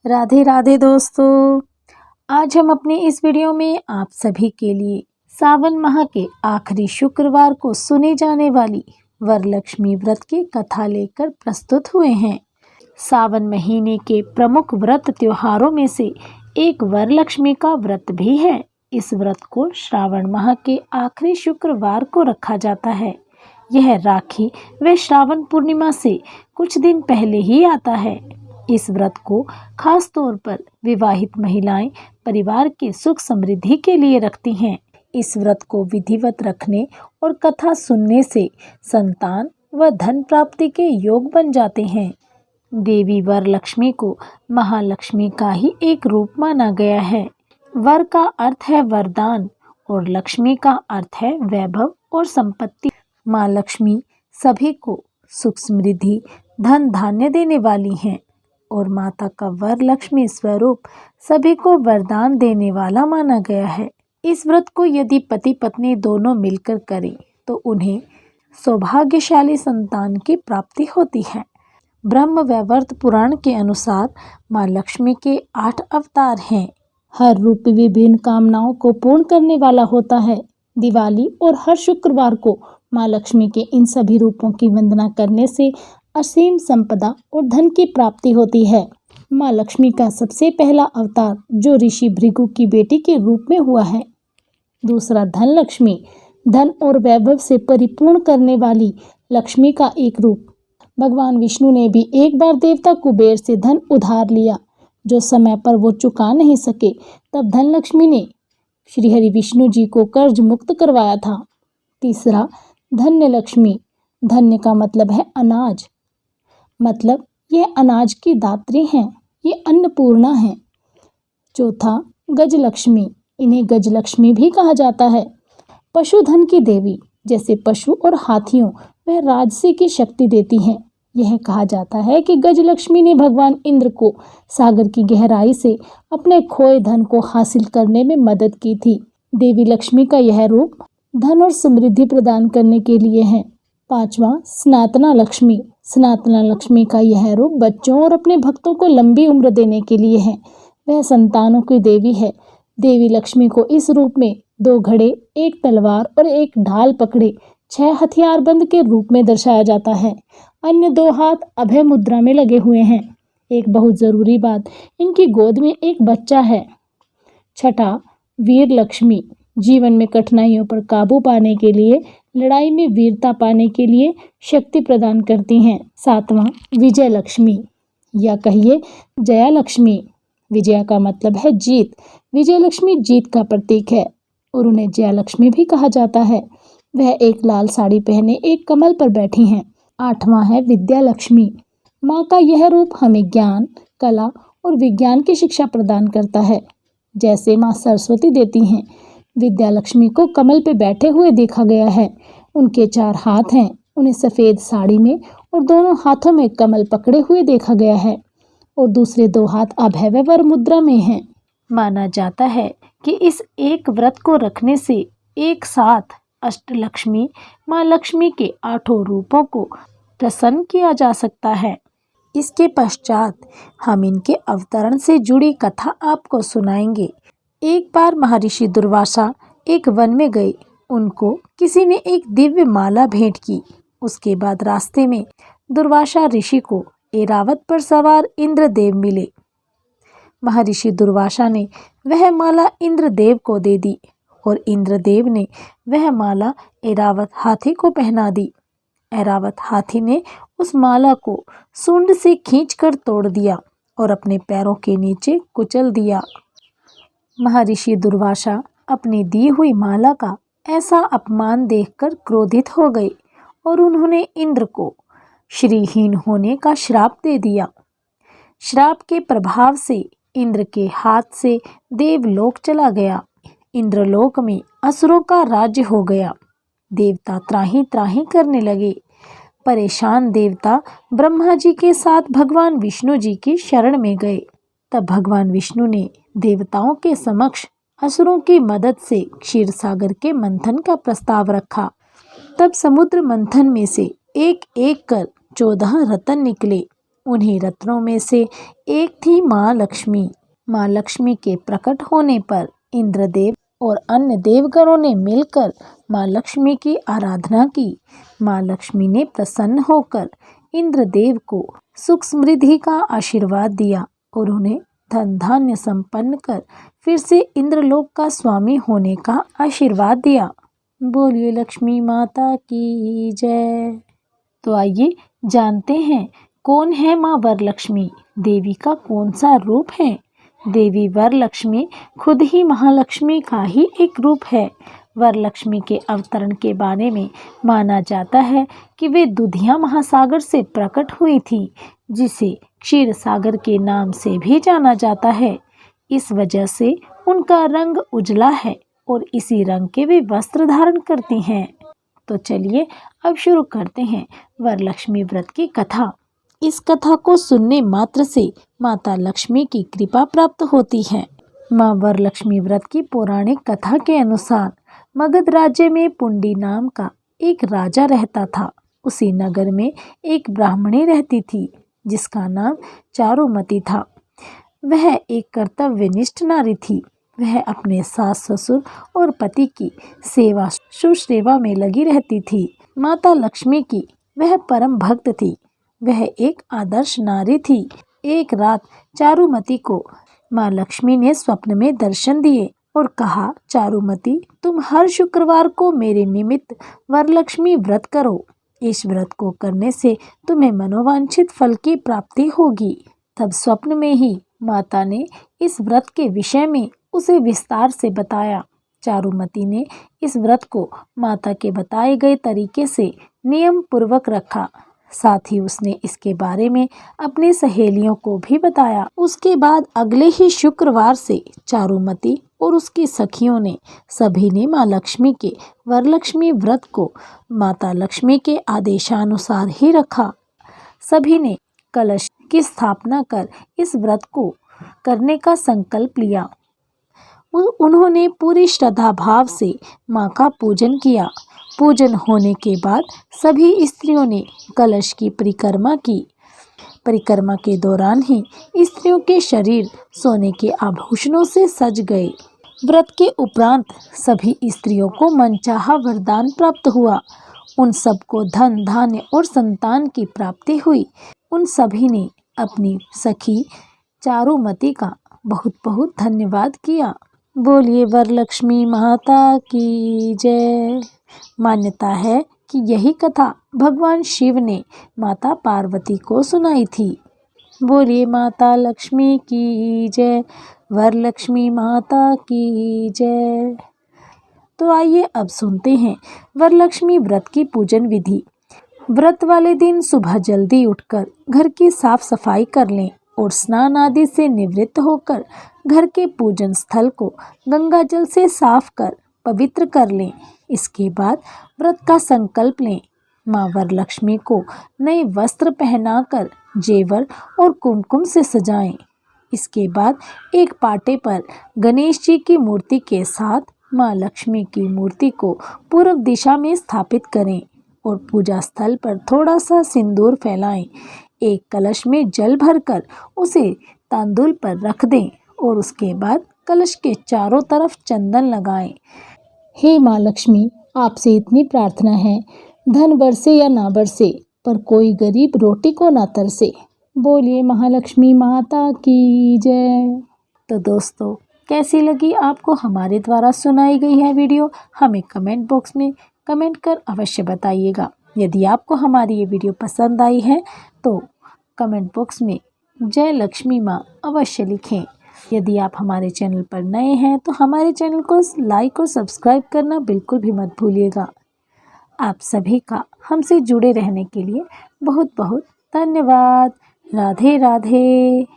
राधे राधे दोस्तों। आज हम अपने इस वीडियो में आप सभी के लिए सावन माह के आखिरी शुक्रवार को सुनी जाने वाली वरलक्ष्मी व्रत की कथा लेकर प्रस्तुत हुए हैं। सावन महीने के प्रमुख व्रत त्योहारों में से एक वरलक्ष्मी का व्रत भी है। इस व्रत को श्रावण माह के आखिरी शुक्रवार को रखा जाता है। यह राखी व श्रावण पूर्णिमा से कुछ दिन पहले ही आता है। इस व्रत को खास तौर पर विवाहित महिलाएं परिवार के सुख समृद्धि के लिए रखती हैं। इस व्रत को विधिवत रखने और कथा सुनने से संतान व धन प्राप्ति के योग बन जाते हैं। देवी वरलक्ष्मी को महालक्ष्मी का ही एक रूप माना गया है। वर का अर्थ है वरदान और लक्ष्मी का अर्थ है वैभव और संपत्ति। माँ लक्ष्मी सभी को सुख समृद्धि धन धान्य देने वाली हैं और माता का वरलक्ष्मी स्वरूप सभी को वरदान देने वाला माना गया है। इस व्रत को यदि पति पत्नी दोनों मिलकर करें तो उन्हें सौभाग्यशाली संतान की प्राप्ति होती है। ब्रह्म वैवर्त पुराण के अनुसार माँ लक्ष्मी के 8 अवतार हैं। हर रूप विभिन्न कामनाओं को पूर्ण करने वाला होता है। दिवाली और हर शुक्रवार को माँ लक्ष्मी के इन सभी रूपों की वंदना करने से असीम संपदा और धन की प्राप्ति होती है। माँ लक्ष्मी का सबसे पहला अवतार जो ऋषि भृगु की बेटी के रूप में हुआ है। दूसरा धन लक्ष्मी, धन और वैभव से परिपूर्ण करने वाली लक्ष्मी का एक रूप। भगवान विष्णु ने भी एक बार देवता कुबेर से धन उधार लिया जो समय पर वो चुका नहीं सके। तब धन लक्ष्मी ने श्री हरि विष्णु जी को कर्ज मुक्त करवाया था। तीसरा धन्य लक्ष्मी, धन्य का मतलब है अनाज, मतलब ये अनाज की दात्री हैं, ये अन्नपूर्णा हैं। चौथा गजलक्ष्मी, इन्हें गजलक्ष्मी भी कहा जाता है। पशुधन की देवी, जैसे पशु और हाथियों वह राजसी की शक्ति देती हैं। यह कहा जाता है कि गजलक्ष्मी ने भगवान इंद्र को सागर की गहराई से अपने खोए धन को हासिल करने में मदद की थी। देवी लक्ष्मी का यह रूप धन और समृद्धि प्रदान करने के लिए है। पांचवा सनातना लक्ष्मी, सनातना लक्ष्मी का यह रूप बच्चों और अपने भक्तों को लंबी उम्र देने के लिए है। वह संतानों की देवी है। देवी लक्ष्मी को इस रूप में 2 घड़े, 1 तलवार और 1 ढाल पकड़े 6 हथियारबंद के रूप में दर्शाया जाता है। अन्य 2 हाथ अभय मुद्रा में लगे हुए हैं। एक बहुत जरूरी बात, इनकी गोद में एक बच्चा है। छठा वीर लक्ष्मी, जीवन में कठिनाइयों पर काबू पाने के लिए, लड़ाई में वीरता पाने के लिए शक्ति प्रदान करती हैं। सातवां विजय लक्ष्मी या कहिए जया लक्ष्मी, विजय का मतलब है जीत। विजय लक्ष्मी जीत का प्रतीक है और उन्हें जया लक्ष्मी भी कहा जाता है। वह एक लाल साड़ी पहने एक कमल पर बैठी हैं। आठवां है विद्या लक्ष्मी, माँ का यह रूप हमें ज्ञान, कला और विज्ञान की शिक्षा प्रदान करता है, जैसे माँ सरस्वती देती हैं। विद्या लक्ष्मी को कमल पे बैठे हुए देखा गया है। उनके 4 हाथ हैं। उन्हें सफ़ेद साड़ी में और दोनों हाथों में कमल पकड़े हुए देखा गया है और दूसरे 2 हाथ अभय व वर मुद्रा में हैं। माना जाता है कि इस एक व्रत को रखने से एक साथ अष्टलक्ष्मी माँ लक्ष्मी के 8 रूपों को प्रसन्न किया जा सकता है। इसके पश्चात हम इनके अवतरण से जुड़ी कथा आपको सुनाएंगे। एक बार महर्षि दुर्वासा एक वन में गए। उनको किसी ने एक दिव्य माला भेंट की। उसके बाद रास्ते में दुर्वासा ऋषि को ऐरावत पर सवार इंद्रदेव मिले। महर्षि दुर्वासा ने वह माला इंद्रदेव को दे दी और इंद्रदेव ने वह माला ऐरावत हाथी को पहना दी। ऐरावत हाथी ने उस माला को सूंड से खींचकर तोड़ दिया और अपने पैरों के नीचे कुचल दिया। महर्षि दुर्वासा अपनी दी हुई माला का ऐसा अपमान देखकर क्रोधित हो गए और उन्होंने इंद्र को श्रीहीन होने का श्राप दे दिया। श्राप के प्रभाव से इंद्र के हाथ से देवलोक चला गया। इंद्रलोक में असुरों का राज्य हो गया। देवता त्राही त्राही करने लगे। परेशान देवता ब्रह्मा जी के साथ भगवान विष्णु जी की शरण में गए। तब भगवान विष्णु ने देवताओं के समक्ष असुरों की मदद से क्षीर सागर के मंथन का प्रस्ताव रखा। तब समुद्र मंथन में से एक एक कर 14 रत्न निकले उन्हीं रत्नों में से एक थी माँ लक्ष्मी। माँ लक्ष्मी के प्रकट होने पर इंद्रदेव और अन्य देवगणों ने मिलकर माँ लक्ष्मी की आराधना की। माँ लक्ष्मी ने प्रसन्न होकर इंद्रदेव को सुख समृद्धि का आशीर्वाद दिया और उन्हें धन धान्य संपन्न कर फिर से इंद्रलोक का स्वामी होने का आशीर्वाद दिया। बोलिए लक्ष्मी माता की जय। तो आइए जानते हैं कौन है माँ वरलक्ष्मी, देवी का कौन सा रूप है। देवी वरलक्ष्मी खुद ही महालक्ष्मी का ही एक रूप है। वरलक्ष्मी के अवतरण के बारे में माना जाता है कि वे दुधिया महासागर से प्रकट हुई थी, जिसे क्षीर सागर के नाम से भी जाना जाता है। इस वजह से उनका रंग उजला है और इसी रंग के वे वस्त्र धारण करती हैं। तो चलिए अब शुरू करते हैं वरलक्ष्मी व्रत की कथा। इस कथा को सुनने मात्र से माता लक्ष्मी की कृपा प्राप्त होती है। माँ वरलक्ष्मी व्रत की पौराणिक कथा के अनुसार मगध राज्य में पुंडी नाम का एक राजा रहता था। उसी नगर में एक ब्राह्मणी रहती थी जिसका नाम चारुमती था। वह एक कर्तव्यनिष्ठ नारी थी। वह अपने सास ससुर और पति की सेवा शुश्रूषा में लगी रहती थी। माता लक्ष्मी की वह परम भक्त थी। वह एक आदर्श नारी थी। एक रात चारुमती को माँ लक्ष्मी ने स्वप्न में दर्शन दिए और कहा, चारुमती, तुम हर शुक्रवार को मेरे निमित्त वरलक्ष्मी व्रत करो। इस व्रत को करने से तुम्हें मनोवांछित फल की प्राप्ति होगी। तब स्वप्न में ही माता ने इस व्रत के विषय में उसे विस्तार से बताया। चारुमती ने इस व्रत को माता के बताए गए तरीके से नियम पूर्वक रखा। साथ ही उसने इसके बारे में अपनी सहेलियों को भी बताया। उसके बाद अगले ही शुक्रवार से चारुमती और उसकी सखियों ने सभी ने माँ लक्ष्मी के वरलक्ष्मी व्रत को माता लक्ष्मी के आदेशानुसार ही रखा। सभी ने कलश की स्थापना कर इस व्रत को करने का संकल्प लिया। उन्होंने पूरी श्रद्धा भाव से माँ का पूजन किया। पूजन होने के बाद सभी स्त्रियों ने कलश की परिक्रमा की। परिक्रमा के दौरान ही स्त्रियों के शरीर सोने के आभूषणों से सज गए। व्रत के उपरांत सभी स्त्रियों को मनचाहा वरदान प्राप्त हुआ। उन सबको धन धान्य और संतान की प्राप्ति हुई। उन सभी ने अपनी सखी चारुमती का बहुत बहुत धन्यवाद किया। बोलिए वरलक्ष्मी माता की जय। मान्यता है कि यही कथा भगवान शिव ने माता पार्वती को सुनाई थी। बोलिए माता लक्ष्मी की जय, वरलक्ष्मी माता की जय। तो आइए अब सुनते हैं वरलक्ष्मी व्रत की पूजन विधि। व्रत वाले दिन सुबह जल्दी उठकर घर की साफ सफाई कर लें और स्नान आदि से निवृत्त होकर घर के पूजन स्थल को गंगा जल से साफ कर पवित्र कर लें। इसके बाद व्रत का संकल्प लें। माँ वरलक्ष्मी को नए वस्त्र पहनाकर जेवर और कुमकुम से सजाएं। इसके बाद एक पाटे पर गणेश जी की मूर्ति के साथ माँ लक्ष्मी की मूर्ति को पूर्व दिशा में स्थापित करें और पूजा स्थल पर थोड़ा सा सिंदूर फैलाएं। एक कलश में जल भरकर उसे तांदुल पर रख दें और उसके बाद कलश के चारों तरफ चंदन लगाएं। हे माँ लक्ष्मी, आपसे इतनी प्रार्थना है, धन बरसे या ना बरसे पर कोई गरीब रोटी को ना तरसे। बोलिए महालक्ष्मी माता की जय। तो दोस्तों, कैसी लगी आपको हमारे द्वारा सुनाई गई है वीडियो, हमें कमेंट बॉक्स में कमेंट कर अवश्य बताइएगा। यदि आपको हमारी ये वीडियो पसंद आई है तो कमेंट बॉक्स में जय लक्ष्मी माँ अवश्य लिखें। यदि आप हमारे चैनल पर नए हैं तो हमारे चैनल को लाइक और सब्सक्राइब करना बिल्कुल भी मत भूलिएगा। आप सभी का हमसे जुड़े रहने के लिए बहुत बहुत धन्यवाद। राधे राधे।